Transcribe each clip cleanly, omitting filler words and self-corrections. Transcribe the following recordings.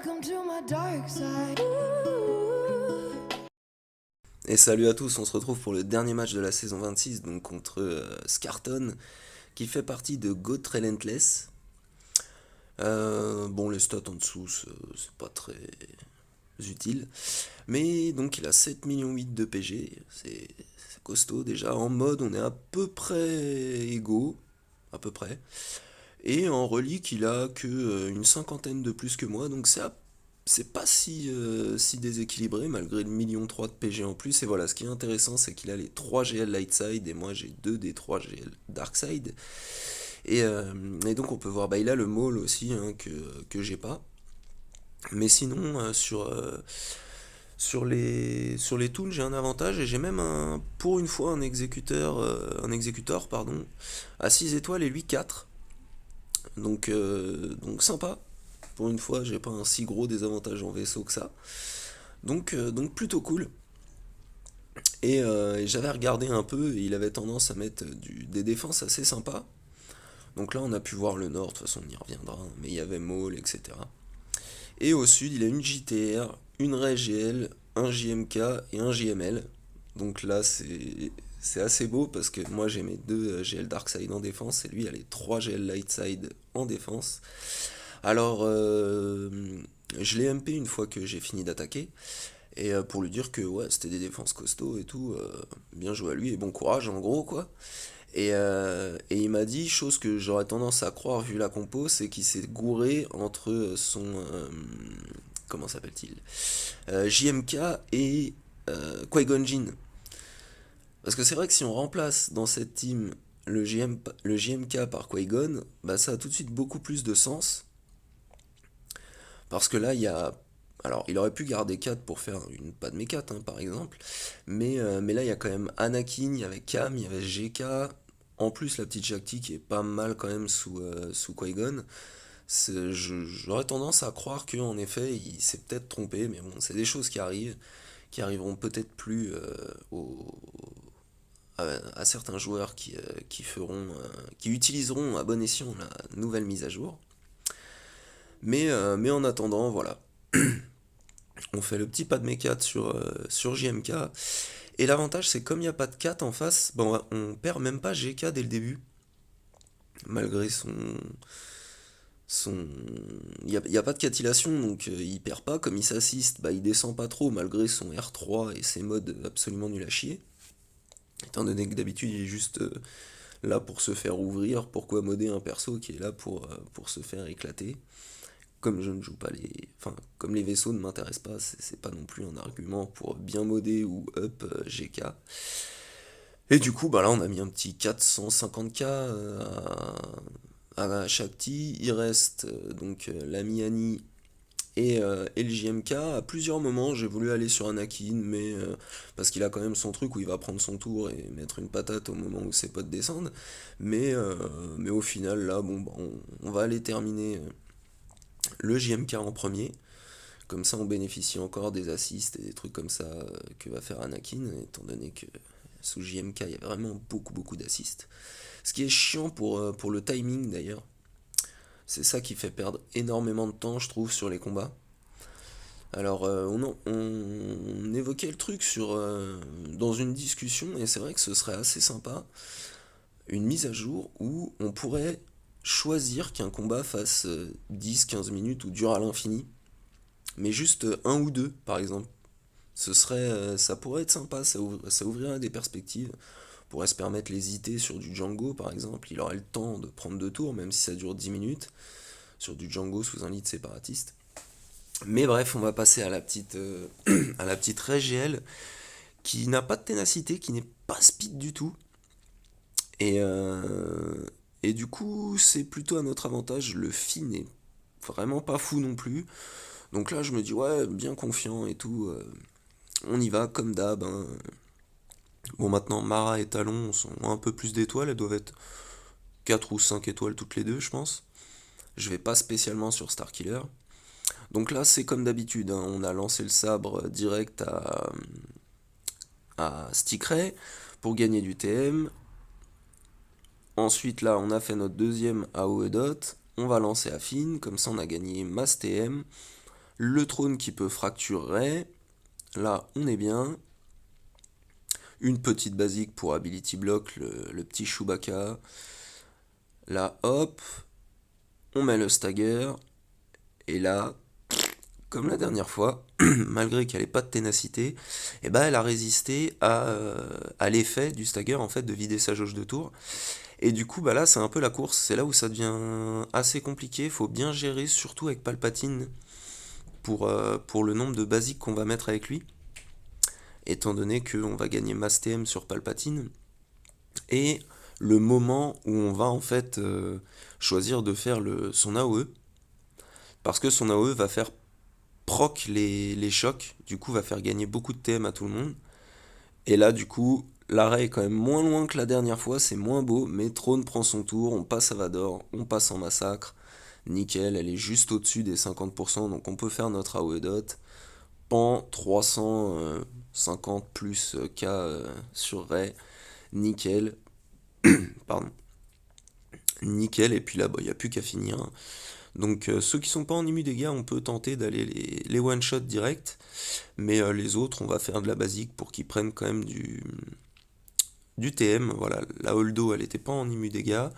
Welcome to my dark side. Et salut à tous, on se retrouve pour le dernier match de la saison 26, donc contre Scarton, qui fait partie de Goat Relentless. Bon, les stats en dessous, c'est pas très utile. Mais donc il a 7,8 millions de PG, c'est costaud déjà. En mode, on est à peu près égaux, à peu près. Et en relique, il a que une cinquantaine de plus que moi, donc c'est pas si déséquilibré malgré le million 3 de PG en plus. Et voilà, ce qui est intéressant, c'est qu'il a les 3 GL Lightside et moi j'ai 2 des 3 GL Darkside. Et donc on peut voir, bah, il a le maul aussi hein, que j'ai pas. Mais sinon, sur les toons, j'ai un avantage et j'ai même pour une fois un exécuteur pardon, à 6 étoiles et lui 4. Donc sympa. Pour une fois, j'ai pas un si gros désavantage en vaisseau que ça. Donc plutôt cool. Et j'avais regardé un peu et il avait tendance à mettre des défenses assez sympas. Donc là, on a pu voir le nord, de toute façon, on y reviendra. Mais il y avait Maul, etc. Et au sud, il a une JTR, une Ray GL, un JMK et un JML. Donc là, c'est assez beau parce que moi j'ai mes 2 GL Darkside en défense et lui il a les 3 GL Lightside en défense. Alors, je l'ai MP une fois que j'ai fini d'attaquer. Et pour lui dire que ouais, c'était des défenses costauds et tout, bien joué à lui et bon courage en gros quoi. Et il m'a dit, chose que j'aurais tendance à croire vu la compo, c'est qu'il s'est gouré entre son... comment s'appelle-t-il JMK et Qui-Gon Jinn. Parce que c'est vrai que si on remplace dans cette team le JMK par Qui-Gon, bah ça a tout de suite beaucoup plus de sens. Parce que là, il y a. Alors, il aurait pu garder 4 pour faire une Padmé 4, hein, par exemple. Mais là, il y a quand même Anakin, il y avait Cam, il y avait GK. En plus, la petite Jacti qui est pas mal quand même sous Qui-Gon. J'aurais tendance à croire qu'en effet, il s'est peut-être trompé. Mais bon, c'est des choses qui arrivent, qui arriveront peut-être plus à certains joueurs qui utiliseront à bon escient la nouvelle mise à jour. Mais en attendant, voilà. On fait le petit pas de mes 4 sur JMK. Et l'avantage, c'est comme il n'y a pas de 4 en face, bon, on perd même pas GK dès le début. Malgré son... Il y a pas de catillation, donc il perd pas. Comme il s'assiste, bah, il descend pas trop, malgré son R3 et ses modes absolument nul à chier. Étant donné que d'habitude, il est juste là pour se faire ouvrir. Pourquoi modder un perso qui est là pour se faire éclater? Comme je ne joue pas les. Enfin, comme les vaisseaux ne m'intéressent pas, c'est pas non plus un argument pour bien modder ou up GK. Et du coup, bah là, on a mis un petit 450K à Shakti. Il reste donc l'ami Annie et le JMK. À plusieurs moments, j'ai voulu aller sur Anakin, mais parce qu'il a quand même son truc où il va prendre son tour et mettre une patate au moment où ses potes descendent. Mais au final, là, bon, bah, on va aller terminer le JMK en premier. Comme ça, on bénéficie encore des assists et des trucs comme ça que va faire Anakin, étant donné que sous JMK, il y a vraiment beaucoup d'assists. Ce qui est chiant pour le timing d'ailleurs. C'est ça qui fait perdre énormément de temps, je trouve, sur les combats. Alors, on évoquait le truc dans une discussion, et c'est vrai que ce serait assez sympa, une mise à jour où on pourrait choisir qu'un combat fasse 10-15 minutes ou dure à l'infini, mais juste un ou deux, par exemple. Ça pourrait être sympa, ça ouvrirait des perspectives. On pourrait se permettre les IT sur du Django par exemple, il aurait le temps de prendre 2 tours, même si ça dure 10 minutes, sur du Django sous un lead séparatiste. Mais bref, on va passer à à la petite Ray GL, qui n'a pas de ténacité, qui n'est pas speed du tout. Et, euh, et du coup, c'est plutôt à notre avantage, le Fi n'est vraiment pas fou non plus. Donc là, je me dis, ouais, bien confiant et tout, on y va comme d'hab, hein. Bon, maintenant, Mara et Talon ont un peu plus d'étoiles, elles doivent être 4 ou 5 étoiles toutes les deux, je pense. Je vais pas spécialement sur Starkiller. Donc là, c'est comme d'habitude, hein, on a lancé le sabre direct à Stikray pour gagner du TM. Ensuite, là, on a fait notre deuxième AOE dot. On va lancer Affine, comme ça on a gagné Mass TM. le trône qui peut fracturer, là on est bien, une petite basique pour Ability Block, le petit Chewbacca, là hop, on met le stagger, et là, comme la dernière fois, malgré qu'elle n'ait pas de ténacité, eh ben elle a résisté à l'effet du stagger en fait de vider sa jauge de tour. Et du coup, bah là, c'est un peu la course. C'est là où ça devient assez compliqué. Faut bien gérer, surtout avec Palpatine, pour le nombre de basiques qu'on va mettre avec lui. Étant donné qu'on va gagner Mass TM sur Palpatine. Et le moment où on va en fait choisir de faire son AOE. Parce que son AOE va faire proc les chocs. Du coup, va faire gagner beaucoup de TM à tout le monde. Et là, du coup, l'arrêt est quand même moins loin que la dernière fois, c'est moins beau, mais Throne prend son tour, on passe à Vador, on passe en massacre. Nickel, elle est juste au-dessus des 50%, donc on peut faire notre AOE dot. Pan 350 plus K sur Ray, nickel, pardon, nickel, et puis là, il n'y a plus qu'à finir, hein. Donc ceux qui sont pas en immu dégâts, on peut tenter d'aller les one-shot direct, mais les autres, on va faire de la basique pour qu'ils prennent quand même du TM. Voilà, la Holdo, elle était pas en immu dégâts,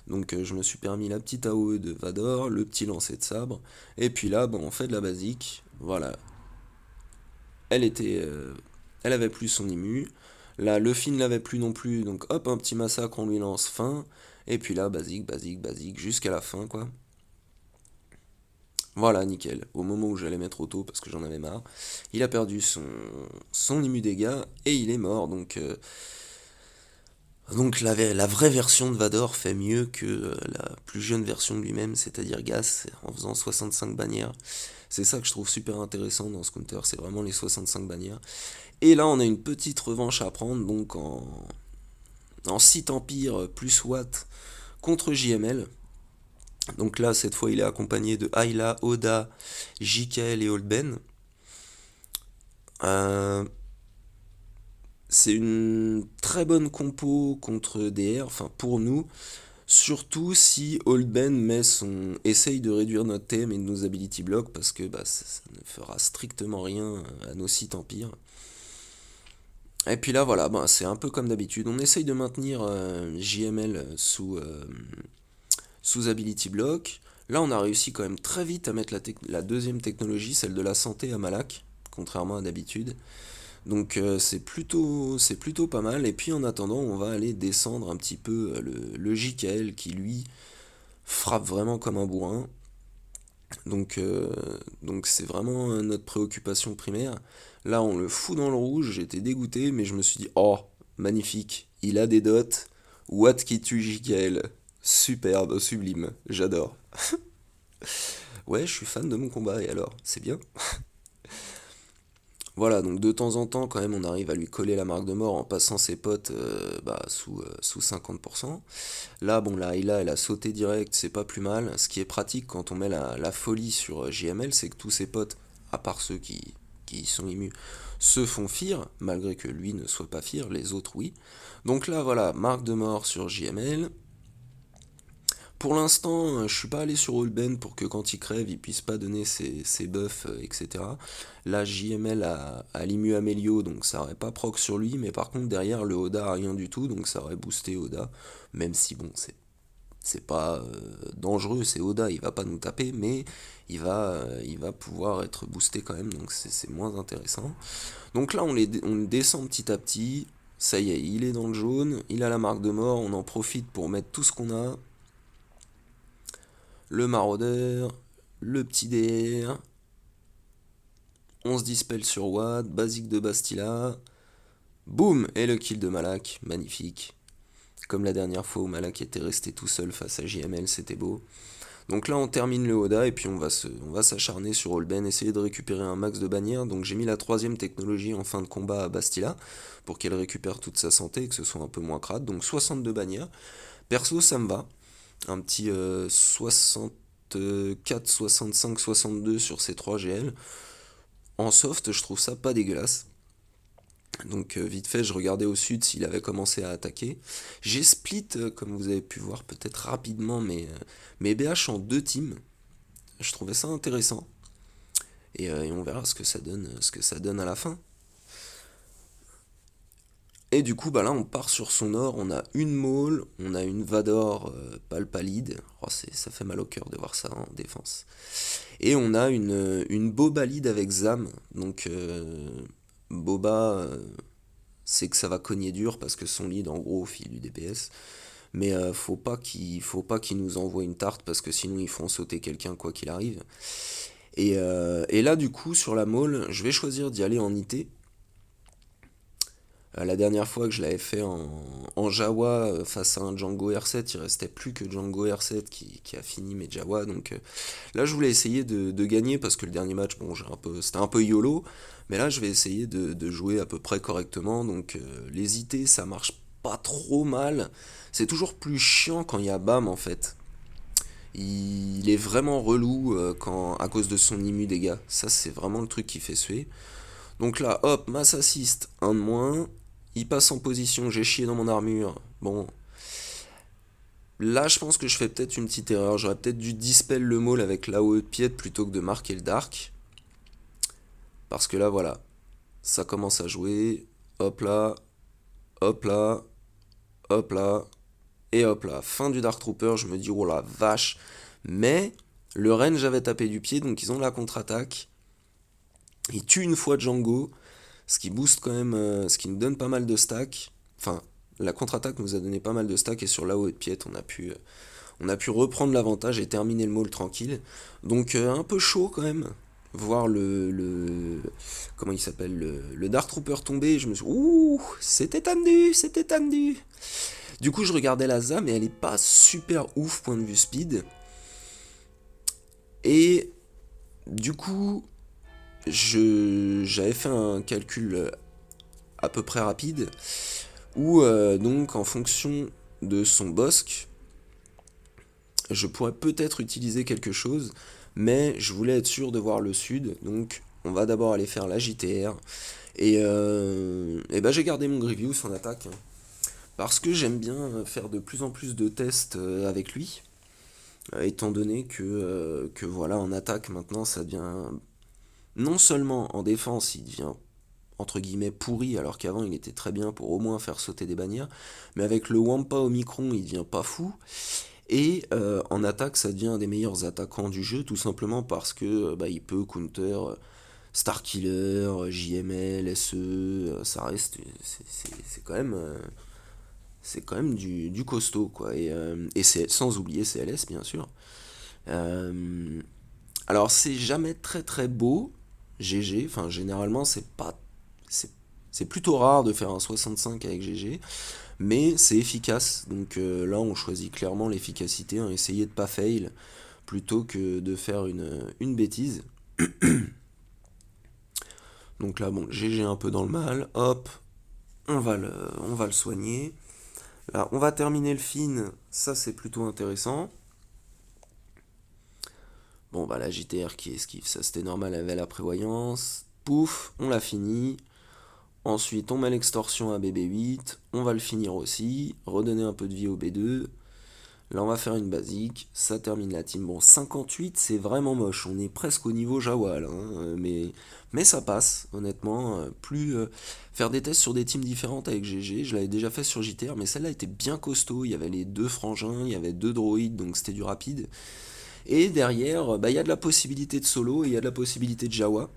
donc je me suis permis la petite AOE de Vador, le petit lancer de sabre, et puis là, bon, on fait de la basique, voilà, elle était, elle avait plus son immu, là, Luffy ne l'avait plus non plus, donc hop, un petit massacre, on lui lance fin, et puis là, basique, basique, basique, jusqu'à la fin, quoi. Voilà, nickel. Au moment où j'allais mettre auto parce que j'en avais marre, il a perdu son immu dégâts et il est mort. Donc la vraie version de Vador fait mieux que la plus jeune version de lui-même, c'est-à-dire Gas, en faisant 65 bannières. C'est ça que je trouve super intéressant dans ce counter, c'est vraiment les 65 bannières. Et là, on a une petite revanche à prendre, donc en Sith Empire plus Watt contre JML. Donc là, cette fois, il est accompagné de Ayla, Oda, Jikael et Oldben. Euh, c'est une très bonne compo contre DR, enfin pour nous, surtout si Oldben essaye de réduire notre TM et de nos ability blocks, parce que bah, ça ne fera strictement rien à nos sites empires. Et puis là, voilà, bah, c'est un peu comme d'habitude. On essaye de maintenir JML sous ability block. Là, on a réussi quand même très vite à mettre la deuxième technologie, celle de la santé à Malak, contrairement à d'habitude. Donc c'est plutôt pas mal. Et puis en attendant, on va aller descendre un petit peu le JKL qui lui frappe vraiment comme un bourrin. Donc c'est vraiment notre préoccupation primaire. Là, on le fout dans le rouge. J'étais dégoûté, mais je me suis dit, oh, magnifique, il a des dots. What qui tue JKL. Superbe, sublime, j'adore. Ouais, je suis fan de mon combat, et alors, c'est bien. Voilà, donc de temps en temps, quand même, on arrive à lui coller la marque de mort en passant ses potes sous 50%. Là, bon, la Ayla, elle a sauté direct, c'est pas plus mal. Ce qui est pratique quand on met la folie sur JML, c'est que tous ses potes, à part ceux qui sont émus, se font fear, malgré que lui ne soit pas fear, les autres oui. Donc là, voilà, marque de mort sur JML. Pour l'instant, je suis pas allé sur Allben pour que quand il crève, il puisse pas donner ses buffs, etc. Là, JML a l'immu Amélio, donc ça aurait pas proc sur lui, mais par contre, derrière, le Oda a rien du tout, donc ça aurait boosté Oda. Même si, bon, c'est pas dangereux, c'est Oda, il va pas nous taper, mais il va pouvoir être boosté quand même, donc c'est moins intéressant. Donc là, on descend petit à petit. Ça y est, il est dans le jaune, il a la marque de mort, on en profite pour mettre tout ce qu'on a. Le maraudeur, le petit DR, on se dispelle sur Watt, basique de Bastila, boum, et le kill de Malak, magnifique. Comme la dernière fois où Malak était resté tout seul face à JML, c'était beau. Donc là on termine le Oda et puis on va s'acharner sur Olben, essayer de récupérer un max de bannières. Donc j'ai mis la troisième technologie en fin de combat à Bastila pour qu'elle récupère toute sa santé et que ce soit un peu moins crade. Donc 62 bannières. Perso ça me va. Un petit 64, 65, 62 sur ces 3 GL. En soft, je trouve ça pas dégueulasse. Donc vite fait, je regardais au sud s'il avait commencé à attaquer. J'ai split, comme vous avez pu voir peut-être rapidement, mes BH en deux teams. Je trouvais ça intéressant. et on verra ce que ça donne à la fin. Et du coup, bah là, on part sur son or. On a une Maul, on a une Vador Palpalide. Oh, ça fait mal au cœur de voir ça en défense. Et on a une Boba lead avec Zam. Donc, Boba, c'est que ça va cogner dur parce que son lead, en gros, file du DPS. Mais faut pas qu'il nous envoie une tarte parce que sinon ils font sauter quelqu'un quoi qu'il arrive. Et là, du coup, sur la Maul, je vais choisir d'y aller en IT. La dernière fois que je l'avais fait en Jawa face à un Django R7, il restait plus que Django R7 qui a fini mes Jawa. Donc là, je voulais essayer de gagner parce que le dernier match, bon, c'était un peu YOLO. Mais là, je vais essayer de jouer à peu près correctement. Donc les IT, ça marche pas trop mal. C'est toujours plus chiant quand il y a BAM en fait. Il est vraiment relou à cause de son immu dégâts. Ça, c'est vraiment le truc qui fait suer. Donc là, hop, mass assist, un de moins. Il passe en position, j'ai chié dans mon armure. Bon, là, je pense que je fais peut-être une petite erreur. J'aurais peut-être dû dispel le maul avec l'AOE de pied plutôt que de marquer le dark. Parce que là, voilà, ça commence à jouer. Hop là, hop là, hop là, et hop là. Fin du Dark Trooper, je me dis, oh la vache. Mais le range avait tapé du pied, donc ils ont la contre-attaque. Ils tuent une fois Django. Ce qui booste quand même, ce qui nous donne pas mal de stacks. Enfin, la contre-attaque nous a donné pas mal de stacks et sur la haut et de pied, on a pu reprendre l'avantage et terminer le maul tranquille. Donc un peu chaud quand même. Voir comment il s'appelle, le Dark Trooper tomber, je me suis dit, ouh, c'était tendu, c'était tendu. Du coup, je regardais la ZA, mais elle est pas super ouf point de vue speed. Et du coup, j'avais fait un calcul à peu près rapide où donc en fonction de son bosque je pourrais peut-être utiliser quelque chose mais je voulais être sûr de voir le sud donc on va d'abord aller faire la JTR et ben j'ai gardé mon Grievous en attaque parce que j'aime bien faire de plus en plus de tests avec lui étant donné que voilà en attaque maintenant ça devient non seulement en défense il devient entre guillemets pourri alors qu'avant il était très bien pour au moins faire sauter des bannières mais avec le Wampa Omicron il devient pas fou et en attaque ça devient un des meilleurs attaquants du jeu tout simplement parce que bah, il peut counter Starkiller, JML, SE, ça reste c'est quand même du costaud quoi et c'est sans oublier CLS bien sûr. Euh, alors c'est jamais très très beau GG, enfin généralement c'est pas c'est c'est plutôt rare de faire un 65 avec GG, mais c'est efficace. Donc là, on choisit clairement l'efficacité, hein, essayer de pas fail plutôt que de faire une bêtise. Donc là, bon, GG un peu dans le mal. Hop, on va le soigner. Là, on va terminer le fin. Ça, c'est plutôt intéressant. Bon, bah la JTR qui esquive, ça c'était normal, elle avait la prévoyance. Pouf, on l'a fini. Ensuite, on met l'extorsion à BB8, on va le finir aussi, redonner un peu de vie au B2. Là, on va faire une basique, ça termine la team. Bon, 58, c'est vraiment moche, on est presque au niveau Jawa, là, hein, mais ça passe, honnêtement. Faire des tests sur des teams différentes avec GG, je l'avais déjà fait sur JTR, mais celle-là était bien costaud. Il y avait les deux frangins, il y avait deux droïdes, donc c'était du rapide. Et derrière, bah, il y a de la possibilité de solo et il y a de la possibilité de Jawa.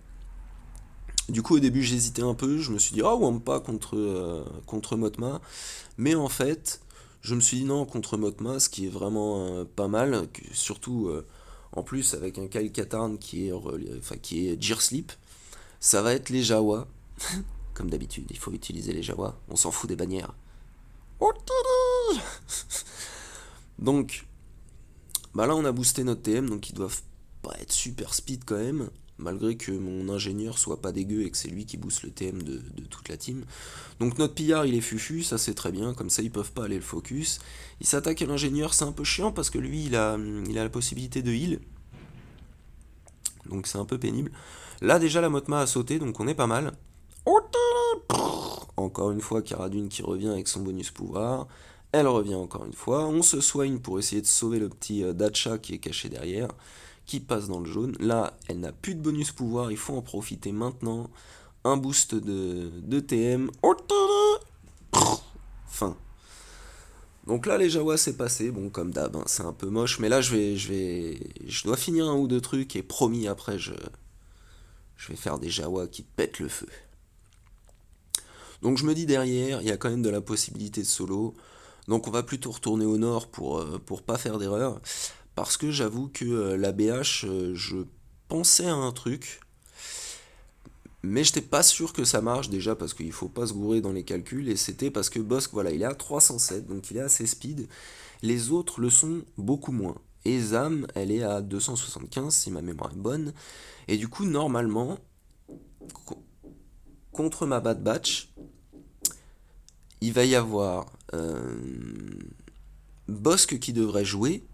Du coup, au début, j'hésitais un peu. Je me suis dit, oh, Wampa contre Motma. Mais en fait, je me suis dit non, contre Motma, ce qui est vraiment pas mal. Surtout, en plus, avec un Kyle Katarn qui est Gear Sleep, ça va être les Jawa. Comme d'habitude, il faut utiliser les Jawa. On s'en fout des bannières. Donc, bah là, on a boosté notre TM, donc ils doivent pas être super speed quand même malgré que mon ingénieur soit pas dégueu et que c'est lui qui booste le TM de toute la team. Donc notre pillard il est fufu, ça c'est très bien, comme ça ils peuvent pas aller le focus. Il s'attaque à l'ingénieur, c'est un peu chiant parce que lui il a la possibilité de heal. Donc c'est un peu pénible. Là déjà la Motma a sauté, donc on est pas mal. Encore une fois Cara Dune qui revient avec son bonus pouvoir. Elle revient encore une fois. On se soigne pour essayer de sauver le petit Dacha qui est caché derrière, qui passe dans le jaune. Là, elle n'a plus de bonus pouvoir, il faut en profiter maintenant. Un boost de TM. Fin. Donc là, les Jawa, c'est passé. Bon, comme d'hab, hein, c'est un peu moche. Mais là, je dois finir un ou deux trucs. Et promis, après, je vais faire des Jawa qui pètent le feu. Donc je me dis derrière, il y a quand même de la possibilité de solo. Donc on va plutôt retourner au nord pour pas faire d'erreur. Parce que j'avoue que la BH, je pensais à un truc. Mais j'étais pas sûr que ça marche déjà parce qu'il faut pas se gourer dans les calculs. Et c'était parce que Bosk, voilà, il est à 307, donc il est assez speed. Les autres le sont beaucoup moins. Et Zam, elle est à 275 si ma mémoire est bonne. Et du coup, normalement, contre ma Bad Batch, il va y avoir Bosk qui devrait jouer,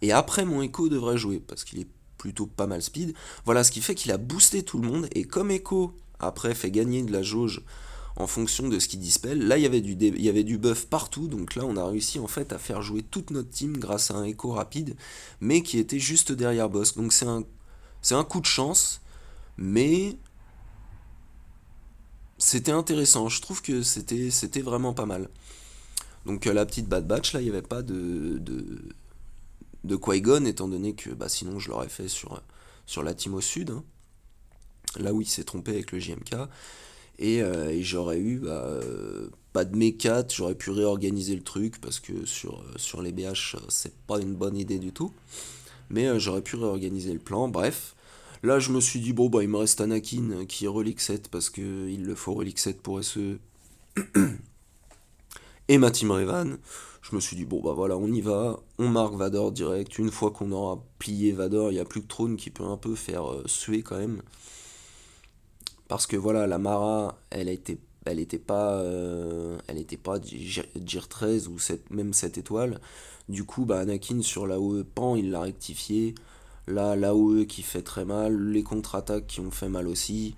et après mon Echo devrait jouer, parce qu'il est plutôt pas mal speed. Voilà, ce qui fait qu'il a boosté tout le monde, et comme Echo, après, fait gagner de la jauge en fonction de ce qu'il dispelle, là, il y avait du buff partout, donc là, on a réussi en fait à faire jouer toute notre team grâce à un Echo rapide, mais qui était juste derrière Bosk. Donc c'est un coup de chance, mais c'était intéressant. Je trouve que c'était vraiment pas mal. Donc la petite Bad Batch, là, il n'y avait pas de Qui-Gon, étant donné que bah, sinon je l'aurais fait sur la team au sud, hein, là où il s'est trompé avec le JMK. Et j'aurais eu pas de mécat, j'aurais pu réorganiser le truc, parce que sur les BH, c'est pas une bonne idée du tout. Mais j'aurais pu réorganiser le plan, bref. Là, je me suis dit, bon, bah, il me reste Anakin qui est Relic 7, parce qu'il le faut Relic 7 pour SE, et ma team Revan. Je me suis dit, bon bah voilà, on y va, on marque Vador direct. Une fois qu'on aura plié Vador, il n'y a plus que Throne qui peut un peu faire suer quand même. Parce que voilà, la Mara, elle était pas Gear 13 ou même 7 étoiles. Du coup, bah Anakin sur l'AOE Pan, il l'a rectifié. Là, l'AOE qui fait très mal, les contre-attaques qui ont fait mal aussi.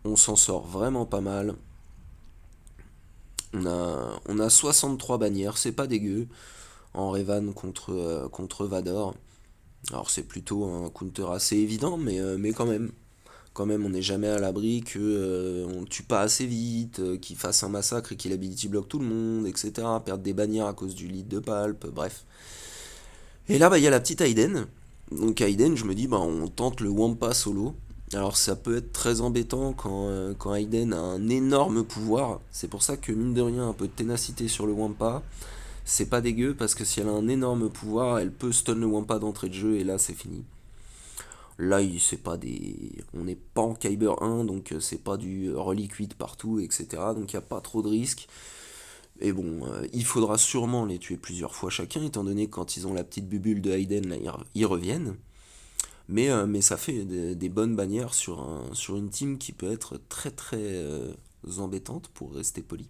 On s'en sort vraiment pas mal. On a 63 bannières, c'est pas dégueu, en Revan contre Vador. Alors c'est plutôt un counter assez évident, mais quand même. Quand même, on n'est jamais à l'abri que on tue pas assez vite, qu'il fasse un massacre et qu'il ability block tout le monde, etc. Perdre des bannières à cause du lead de Palp, bref. Et là, bah, il y a la petite Aiden. Donc Aiden, je me dis, bah, on tente le Wampa solo. Alors ça peut être très embêtant quand Aiden a un énorme pouvoir. C'est pour ça que mine de rien, un peu de ténacité sur le Wampa, c'est pas dégueu, parce que si elle a un énorme pouvoir, elle peut stun le Wampa d'entrée de jeu, et là c'est fini. Là, c'est pas des. On n'est pas en Kyber 1, donc c'est pas du reliquide partout, etc. Donc il n'y a pas trop de risques. Et bon, il faudra sûrement les tuer plusieurs fois chacun, étant donné que quand ils ont la petite bubule de Hayden, là, ils reviennent. Mais ça fait des bonnes bannières sur une team qui peut être très très embêtante, pour rester poli.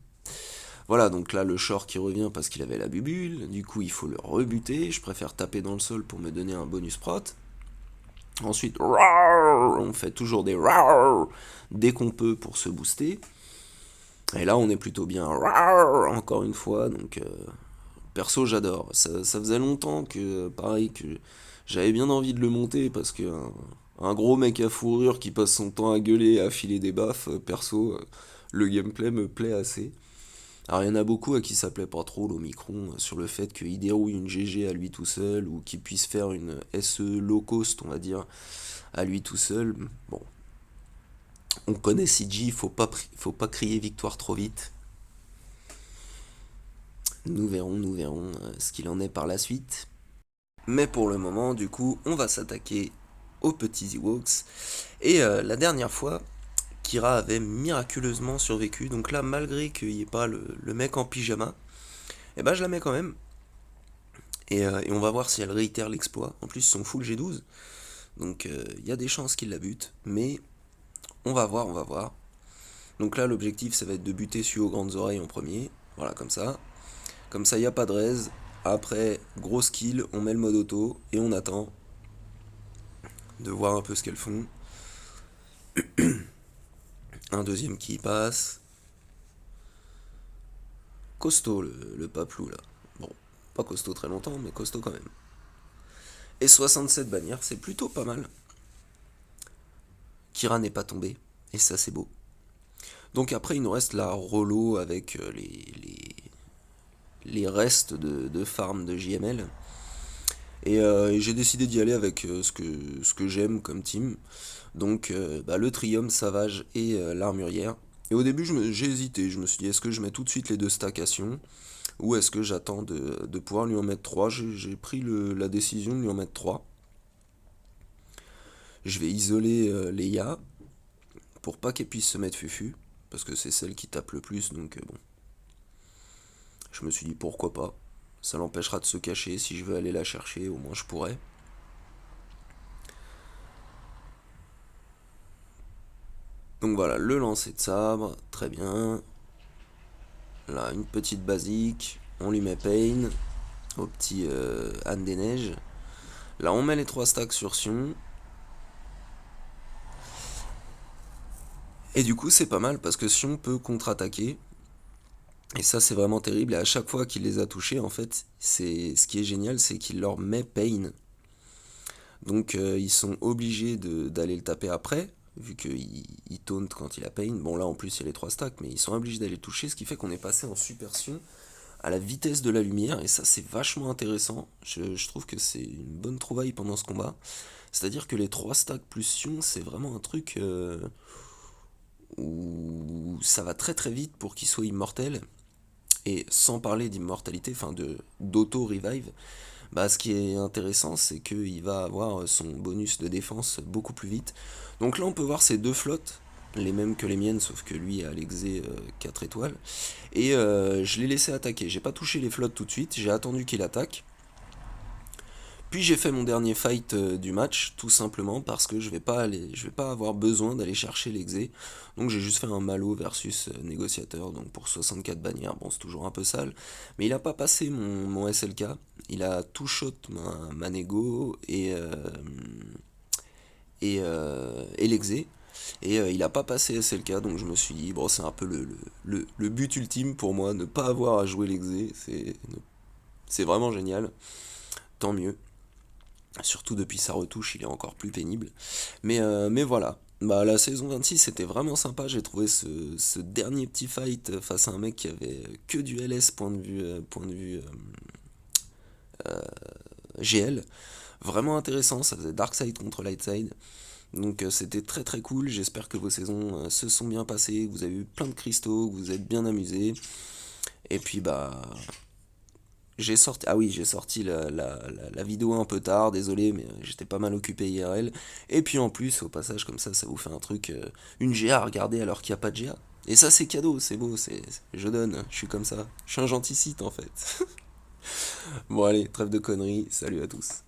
Voilà, donc là, le short qui revient parce qu'il avait la bubule. Du coup, il faut le rebuter. Je préfère taper dans le sol pour me donner un bonus prot. Ensuite, on fait toujours des dès qu'on peut pour se booster. Et là, on est plutôt bien encore une fois. Donc, perso, j'adore. Ça faisait longtemps que, pareil, que j'avais bien envie de le monter, parce que un gros mec à fourrure qui passe son temps à gueuler et à filer des baffes, perso, le gameplay me plaît assez. Alors il y en a beaucoup à qui ça plaît pas trop l'Omicron, sur le fait qu'il dérouille une GG à lui tout seul, ou qu'il puisse faire une SE low cost, on va dire, à lui tout seul. Bon, on connaît CG, faut pas crier victoire trop vite. Nous verrons ce qu'il en est par la suite. Mais pour le moment, du coup, on va s'attaquer aux petits Ewoks. Et la dernière fois, Kira avait miraculeusement survécu, donc là, malgré qu'il n'y ait pas le mec en pyjama, et ben je la mets quand même. Et on va voir si elle réitère l'exploit. En plus, son full G12, donc il y a des chances qu'il la bute, mais on va voir, on va voir. Donc là, l'objectif, ça va être de buter celui aux grandes oreilles en premier. Voilà, comme ça. Comme ça, il n'y a pas de raise. Après, gros kill, on met le mode auto et on attend de voir un peu ce qu'elles font. Un deuxième qui passe. Costaud le papelou là. Bon, pas costaud très longtemps, mais costaud quand même. et 67 bannières, c'est plutôt pas mal. Kira n'est pas tombé, et ça c'est beau. Donc après, il nous reste la Rolo avec les restes de farm de JML. Et j'ai décidé d'y aller avec ce que j'aime comme team. Donc le Triumph, Savage et l'Armurière. Et au début, j'ai hésité. Je me suis dit, est-ce que je mets tout de suite les deux stacks à Sion ou est-ce que j'attends de pouvoir lui en mettre 3. J'ai pris la décision de lui en mettre 3. Je vais isoler Leia pour pas qu'elle puisse se mettre Fufu. Parce que c'est celle qui tape le plus. Donc bon. Je me suis dit pourquoi pas. Ça l'empêchera de se cacher. Si je veux aller la chercher, au moins je pourrais. Donc voilà, le lancer de sabre, très bien. Là, une petite basique. On lui met Pain au petit Anne des Neiges. Là, on met les 3 stacks sur Sion. Et du coup, c'est pas mal parce que Sion peut contre-attaquer. Et ça, c'est vraiment terrible. Et à chaque fois qu'il les a touchés, en fait, ce qui est génial, c'est qu'il leur met Pain. Donc, ils sont obligés d'aller le taper après, vu qu'il taunt quand il a Pain. Bon, là, en plus, il y a les 3 stacks, mais ils sont obligés d'aller le toucher, ce qui fait qu'on est passé en Super Sion à la vitesse de la lumière. Et ça, c'est vachement intéressant. Je trouve que c'est une bonne trouvaille pendant ce combat. C'est-à-dire que les 3 stacks plus Sion, c'est vraiment un truc où ça va très très vite pour qu'il soit immortel. Et sans parler d'immortalité, enfin d'auto-revive, ce qui est intéressant, c'est qu'il va avoir son bonus de défense beaucoup plus vite. Donc là, on peut voir ces 2 flottes, les mêmes que les miennes, sauf que lui a l'exé 4 étoiles. Et je l'ai laissé attaquer. J'ai pas touché les flottes tout de suite, j'ai attendu qu'il attaque. Puis j'ai fait mon dernier fight du match, tout simplement parce que je vais pas avoir besoin d'aller chercher l'exé. Donc j'ai juste fait un Malo versus négociateur, donc pour 64 bannières. Bon, c'est toujours un peu sale, mais il a pas passé mon SLK. Il a tout shot ma négo et l'exé. Et il a pas passé SLK, donc je me suis dit, bon, c'est un peu le but ultime pour moi, ne pas avoir à jouer l'exé. C'est vraiment génial, tant mieux. Surtout depuis sa retouche, il est encore plus pénible. Mais voilà. La saison 26 c'était vraiment sympa. J'ai trouvé ce dernier petit fight face à un mec qui avait que du LS point de vue GL. Vraiment intéressant. Ça faisait Darkside contre Lightside. Donc c'était très très cool. J'espère que vos saisons se sont bien passées. Que vous avez eu plein de cristaux. Que vous êtes bien amusés. Et puis j'ai sorti la vidéo un peu tard, désolé, mais j'étais pas mal occupé IRL. Et puis en plus, au passage, comme ça vous fait un truc, une GA à regarder alors qu'il n'y a pas de GA. Et ça, c'est cadeau, c'est beau, je donne, je suis comme ça. Je suis un gentil site en fait. Bon, allez, trêve de conneries, salut à tous.